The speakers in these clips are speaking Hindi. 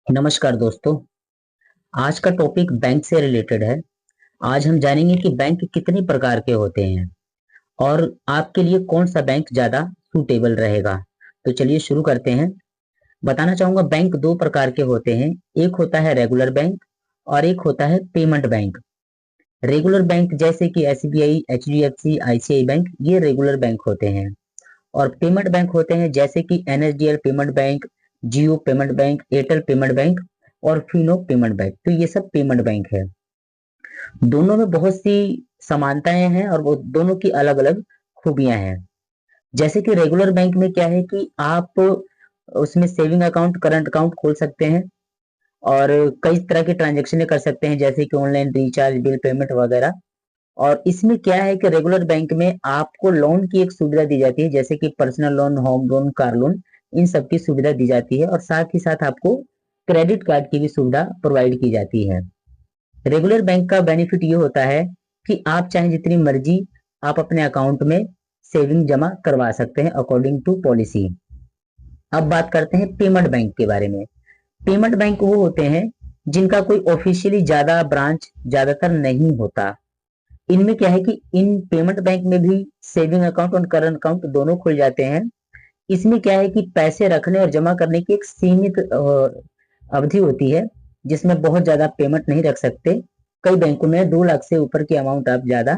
नमस्कार दोस्तों। आज का टॉपिक बैंक से रिलेटेड है। आज हम जानेंगे कि बैंक कितने प्रकार के होते हैं और आपके लिए कौन सा बैंक ज्यादा सूटेबल रहेगा। तो चलिए शुरू करते हैं। बताना चाहूंगा, बैंक दो प्रकार के होते हैं। एक होता है रेगुलर बैंक और एक होता है पेमेंट बैंक। रेगुलर बैंक जैसे कि एसबीआई, एचडीएफसी, आईसीआई बैंक, ये रेगुलर बैंक होते हैं। और पेमेंट बैंक होते हैं जैसे कि NSDL payment bank, Jio payment bank, Airtel payment bank और फिनो पेमेंट बैंक। तो ये सब पेमेंट बैंक है। दोनों में बहुत सी समानताएं हैं और वो दोनों की अलग अलग खूबियां हैं। जैसे कि रेगुलर बैंक में क्या है कि आप उसमें सेविंग अकाउंट, करंट अकाउंट खोल सकते हैं और कई तरह के ट्रांजेक्शन कर सकते हैं, जैसे कि ऑनलाइन रिचार्ज, बिल पेमेंट वगैरह। और इसमें क्या है कि रेगुलर बैंक में आपको लोन की एक सुविधा दी जाती है, जैसे कि personal loan, home loan, car loan, इन सब की सुविधा दी जाती है। और साथ ही साथ आपको क्रेडिट कार्ड की भी सुविधा प्रोवाइड की जाती है। रेगुलर बैंक का बेनिफिट ये होता है कि आप चाहे जितनी मर्जी आप अपने अकाउंट में सेविंग जमा करवा सकते हैं अकॉर्डिंग टू पॉलिसी। अब बात करते हैं पेमेंट बैंक के बारे में। पेमेंट बैंक वो होते हैं जिनका कोई ऑफिशियली ज्यादा ब्रांच ज्यादातर नहीं होता। इनमें क्या है कि इन पेमेंट बैंक में भी सेविंग अकाउंट और करंट अकाउंट दोनों खुल जाते हैं। इसमें क्या है कि पैसे रखने और जमा करने की एक सीमित अवधि होती है, जिसमें बहुत ज्यादा पेमेंट नहीं रख सकते। कई बैंकों में 2 लाख से ऊपर की अमाउंट आप ज्यादा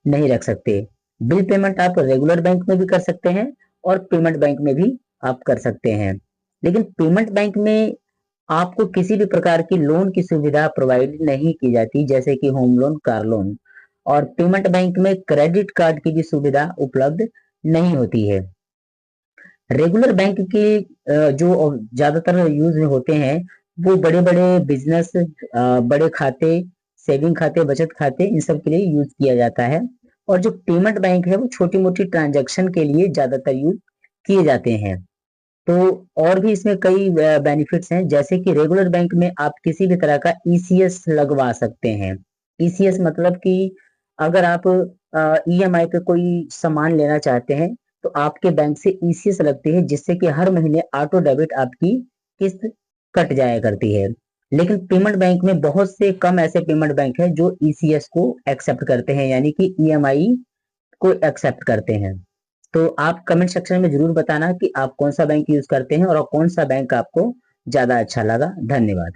नहीं रख सकते। बिल पेमेंट आप रेगुलर बैंक में भी कर सकते हैं और पेमेंट बैंक में भी आप कर सकते हैं। लेकिन पेमेंट बैंक में आपको किसी भी प्रकार की लोन की सुविधा प्रोवाइड नहीं की जाती, जैसे कि होम लोन, कार लोन। और पेमेंट बैंक में क्रेडिट कार्ड की भी सुविधा उपलब्ध नहीं होती है। रेगुलर बैंक के जो ज्यादातर यूज में होते हैं वो बड़े बड़े बिजनेस, बड़े खाते, सेविंग खाते, बचत खाते, इन सब के लिए यूज किया जाता है। और जो पेमेंट बैंक है वो छोटी मोटी ट्रांजैक्शन के लिए ज्यादातर यूज किए जाते हैं। तो और भी इसमें कई बेनिफिट्स हैं, जैसे कि रेगुलर बैंक में आप किसी भी तरह का ईसीएस लगवा सकते हैं। ईसीएस मतलब कि अगर आप ईएमआई पे कोई सामान लेना चाहते हैं तो आपके बैंक से ईसीएस लगती है, जिससे कि हर महीने ऑटो डेबिट आपकी किस्त कट जाया करती है। लेकिन पेमेंट बैंक में बहुत से कम ऐसे पेमेंट बैंक है जो ईसीएस को एक्सेप्ट करते हैं, यानी कि ईएमआई को एक्सेप्ट करते हैं। तो आप कमेंट सेक्शन में जरूर बताना कि आप कौन सा बैंक यूज करते हैं और कौन सा बैंक आपको ज्यादा अच्छा लगा। धन्यवाद।